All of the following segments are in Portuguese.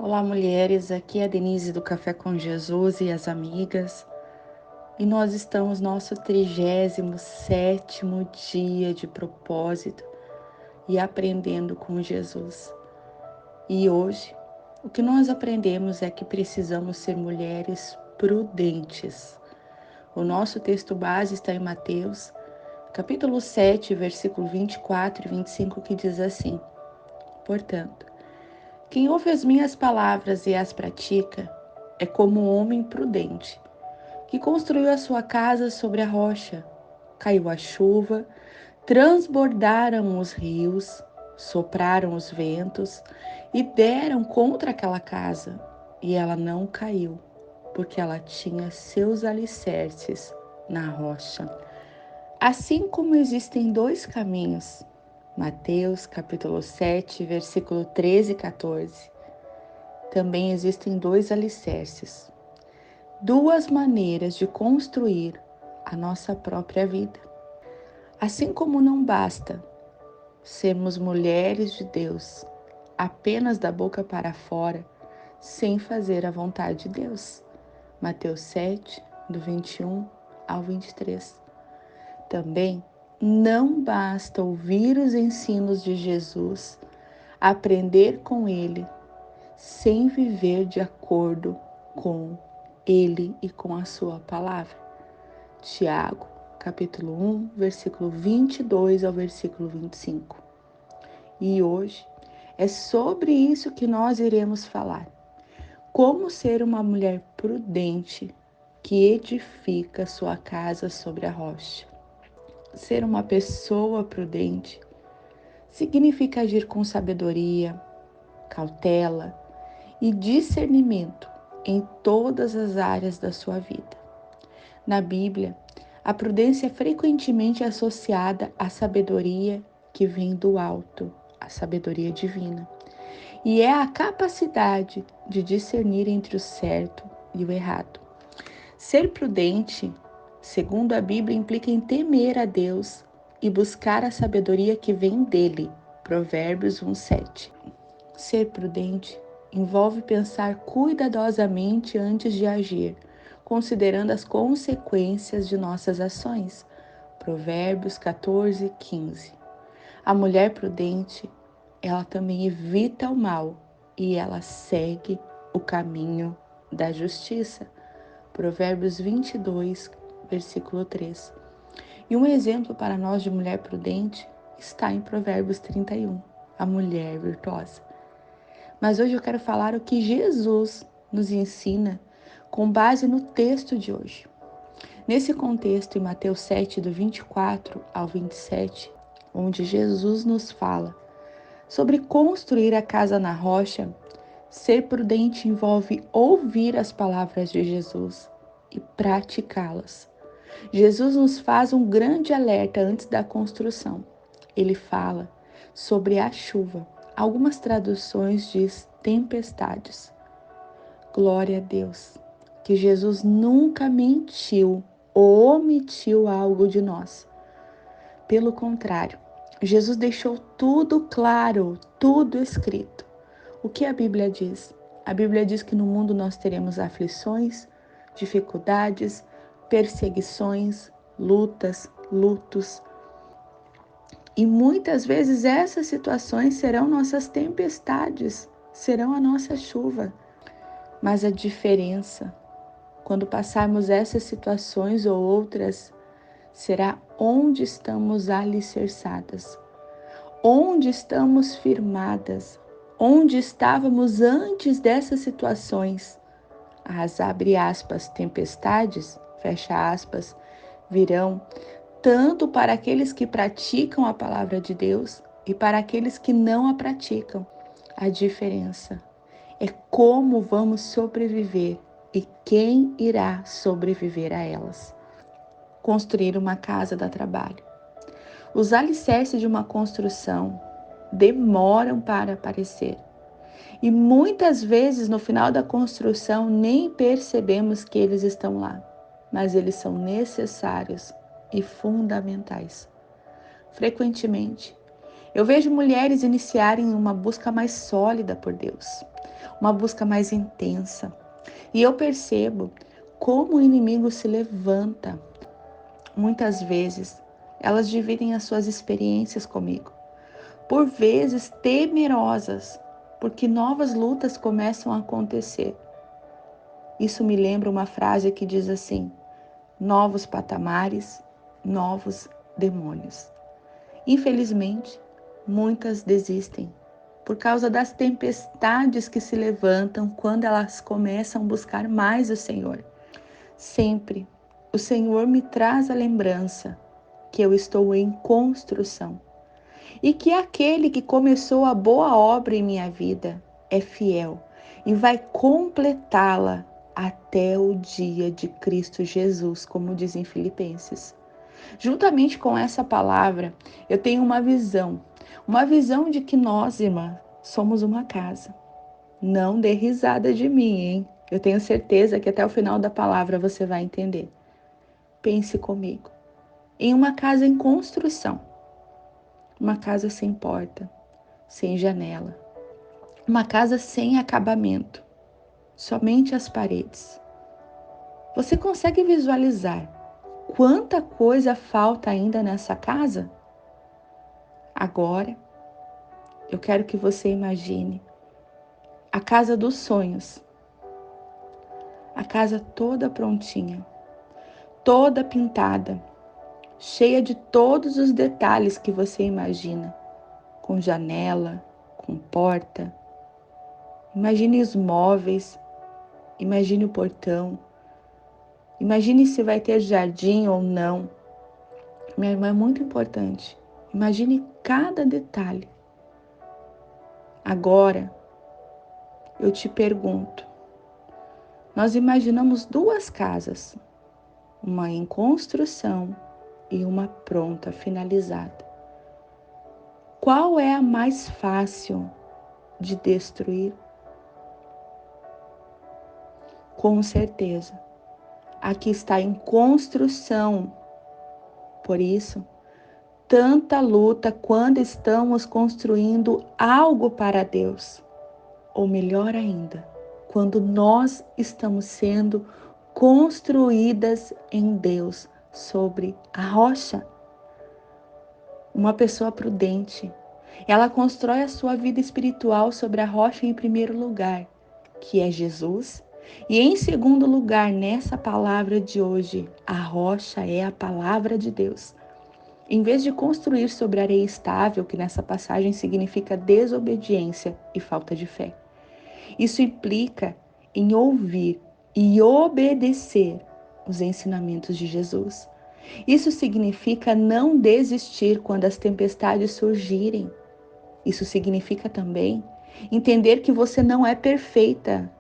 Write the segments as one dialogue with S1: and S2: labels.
S1: Olá, mulheres. Aqui é a Denise do Café com Jesus e as amigas. E nós estamos no nosso 37º dia de propósito e aprendendo com Jesus. E hoje, o que nós aprendemos é que precisamos ser mulheres prudentes. O nosso texto base está em Mateus, capítulo 7, versículo 24 e 25, que diz assim: Portanto, quem ouve as minhas palavras e as pratica é como um homem prudente, que construiu a sua casa sobre a rocha. Caiu a chuva, transbordaram os rios, sopraram os ventos e deram contra aquela casa, e ela não caiu, porque ela tinha seus alicerces na rocha. Assim como existem dois caminhos, Mateus capítulo 7, versículo 13 e 14, também existem dois alicerces, duas maneiras de construir a nossa própria vida. Assim como não basta sermos mulheres de Deus apenas da boca para fora, sem fazer a vontade de Deus. Mateus 7, do 21 ao 23. Também não basta ouvir os ensinos de Jesus, aprender com ele, sem viver de acordo com ele e com a sua palavra. Tiago, capítulo 1, versículo 22 ao versículo 25. E hoje é sobre isso que nós iremos falar. Como ser uma mulher prudente que edifica sua casa sobre a rocha. Ser uma pessoa prudente significa agir com sabedoria, cautela e discernimento em todas as áreas da sua vida. Na Bíblia, a prudência é frequentemente associada à sabedoria que vem do alto, a sabedoria divina, e é a capacidade de discernir entre o certo e o errado. Ser prudente, segundo a Bíblia, implica em temer a Deus e buscar a sabedoria que vem dele. Provérbios 1:7. Ser prudente envolve pensar cuidadosamente antes de agir, considerando as consequências de nossas ações. Provérbios 14:15. A mulher prudente, ela também evita o mal e ela segue o caminho da justiça. Provérbios 22, versículo 3. E um exemplo para nós de mulher prudente está em Provérbios 31, a mulher virtuosa. Mas hoje eu quero falar o que Jesus nos ensina com base no texto de hoje. Nesse contexto, em Mateus 7, do 24 ao 27, onde Jesus nos fala sobre construir a casa na rocha, ser prudente envolve ouvir as palavras de Jesus e praticá-las. Jesus nos faz um grande alerta antes da construção. Ele fala sobre a chuva. Algumas traduções diz tempestades. Glória a Deus, que Jesus nunca mentiu ou omitiu algo de nós. Pelo contrário, Jesus deixou tudo claro, tudo escrito. O que a Bíblia diz? A Bíblia diz que no mundo nós teremos aflições, dificuldades, perseguições, lutos. E muitas vezes essas situações serão nossas tempestades, serão a nossa chuva. Mas a diferença, quando passarmos essas situações ou outras, será onde estamos alicerçadas, onde estamos firmadas, onde estávamos antes dessas situações. As, abre aspas, tempestades, fecha aspas, virão tanto para aqueles que praticam a palavra de Deus e para aqueles que não a praticam. A diferença é como vamos sobreviver e quem irá sobreviver a elas. Construir uma casa dá trabalho. Os alicerces de uma construção demoram para aparecer. E muitas vezes no final da construção nem percebemos que eles estão lá, mas eles são necessários e fundamentais. Frequentemente, Eu vejo mulheres iniciarem uma busca mais sólida por Deus, uma busca mais intensa. E eu percebo como o inimigo se levanta. Muitas vezes, elas dividem as suas experiências comigo, por vezes temerosas, porque novas lutas começam a acontecer. Isso me lembra uma frase que diz assim: novos patamares, novos demônios. Infelizmente, muitas desistem por causa das tempestades que se levantam quando elas começam a buscar mais o Senhor. Sempre o Senhor me traz a lembrança que eu estou em construção e que aquele que começou a boa obra em minha vida é fiel e vai completá-la até o dia de Cristo Jesus, como diz em Filipenses. Juntamente com essa palavra, eu tenho uma visão de que nós, irmã, somos uma casa. Não dê risada de mim, hein? Eu tenho certeza que até o final da palavra você vai entender. Pense comigo. Em uma casa em construção, uma casa sem porta, sem janela, uma casa sem acabamento, somente as paredes. Você consegue visualizar quanta coisa falta ainda nessa casa? Agora, eu quero que você imagine a casa dos sonhos, a casa toda prontinha, toda pintada, cheia de todos os detalhes que você imagina, com janela, com porta. Imagine os móveis, imagine o portão, imagine se vai ter jardim ou não. Minha irmã, é muito importante. Imagine cada detalhe. Agora, eu te pergunto, nós imaginamos duas casas, uma em construção e uma pronta, finalizada. Qual é a mais fácil de destruir? Com certeza, a que está em construção. Por isso, tanta luta quando estamos construindo algo para Deus. Ou melhor ainda, quando nós estamos sendo construídas em Deus sobre a rocha. Uma pessoa prudente, ela constrói a sua vida espiritual sobre a rocha em primeiro lugar, que é Jesus, e em segundo lugar, nessa palavra de hoje, a rocha é a palavra de Deus. Em vez de construir sobre areia estável, que nessa passagem significa desobediência e falta de fé. Isso implica em ouvir e obedecer os ensinamentos de Jesus. Isso significa não desistir quando as tempestades surgirem. Isso significa também entender que você não é perfeita,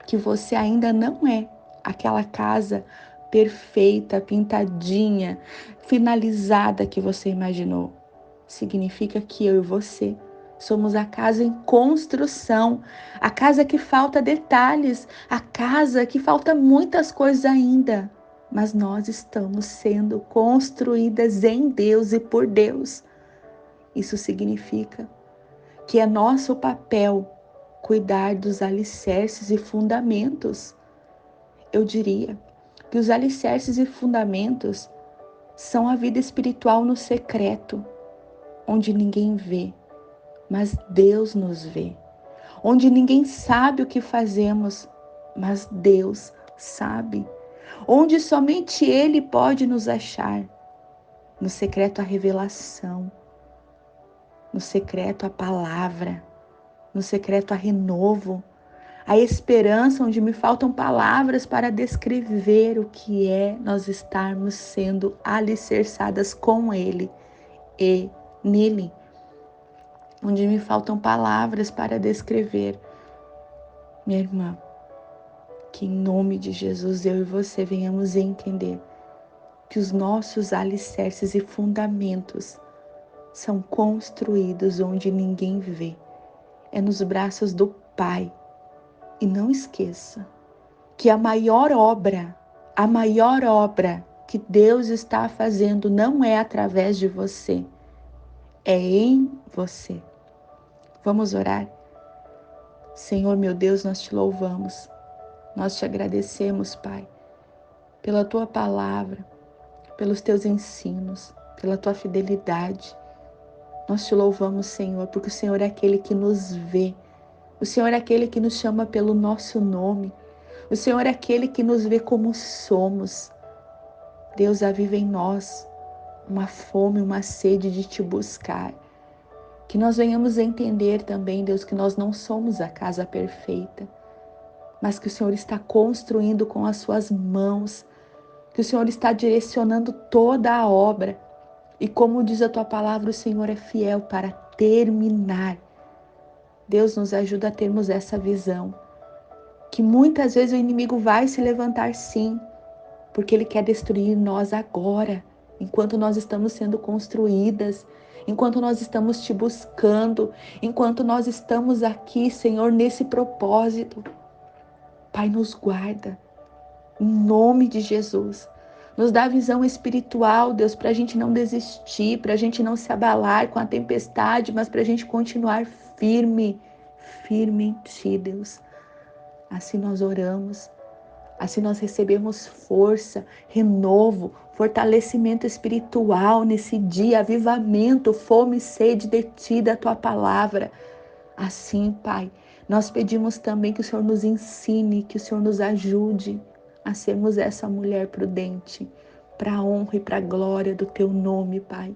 S1: que você ainda não é aquela casa perfeita, pintadinha, finalizada que você imaginou. Significa que eu e você somos a casa em construção, a casa que falta detalhes, a casa que falta muitas coisas ainda, mas nós estamos sendo construídas em Deus e por Deus. Isso significa que é nosso papel cuidar dos alicerces e fundamentos. Eu diria que os alicerces e fundamentos são a vida espiritual no secreto, onde ninguém vê, mas Deus nos vê. Onde ninguém sabe o que fazemos, mas Deus sabe. Onde somente Ele pode nos achar. No secreto a revelação, no secreto a palavra, no secreto a renovo, a esperança, onde me faltam palavras para descrever o que é nós estarmos sendo alicerçadas com Ele e nele. Onde me faltam palavras para descrever. Minha irmã, que em nome de Jesus eu e você venhamos entender que os nossos alicerces e fundamentos são construídos onde ninguém vê. É nos braços do Pai. E não esqueça que a maior obra que Deus está fazendo não é através de você, é em você. Vamos orar? Senhor, meu Deus, nós te louvamos. Nós te agradecemos, Pai, pela tua palavra, pelos teus ensinos, pela tua fidelidade. Nós te louvamos, Senhor, porque o Senhor é aquele que nos vê. O Senhor é aquele que nos chama pelo nosso nome. O Senhor é aquele que nos vê como somos. Deus, aviva em nós uma fome, uma sede de te buscar. Que nós venhamos a entender também, Deus, que nós não somos a casa perfeita, mas que o Senhor está construindo com as suas mãos, que o Senhor está direcionando toda a obra. E como diz a tua palavra, o Senhor é fiel para terminar. Deus, nos ajuda a termos essa visão, que muitas vezes o inimigo vai se levantar sim, porque ele quer destruir nós agora, enquanto nós estamos sendo construídas, enquanto nós estamos te buscando, enquanto nós estamos aqui, Senhor, nesse propósito. Pai, nos guarda, em nome de Jesus. Nos dá visão espiritual, Deus, para a gente não desistir, para a gente não se abalar com a tempestade, mas para a gente continuar firme, firme em Ti, Deus. Assim nós oramos, assim nós recebemos força, renovo, fortalecimento espiritual nesse dia, avivamento, fome e sede de Ti, da Tua palavra. Assim, Pai, nós pedimos também que o Senhor nos ensine, que o Senhor nos ajude a sermos essa mulher prudente, para a honra e para a glória do Teu nome, Pai.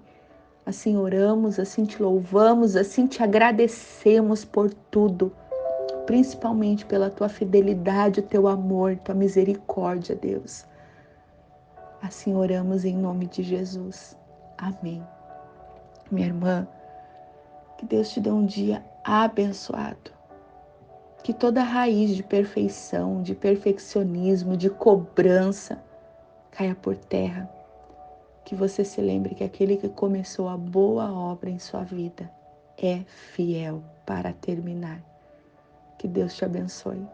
S1: Assim oramos, assim Te louvamos, assim Te agradecemos por tudo, principalmente pela Tua fidelidade, o Teu amor, Tua misericórdia, Deus. Assim oramos em nome de Jesus. Amém. Minha irmã, que Deus te dê um dia abençoado. Que toda raiz de perfeição, de perfeccionismo, de cobrança caia por terra. Que você se lembre que aquele que começou a boa obra em sua vida é fiel para terminar. Que Deus te abençoe.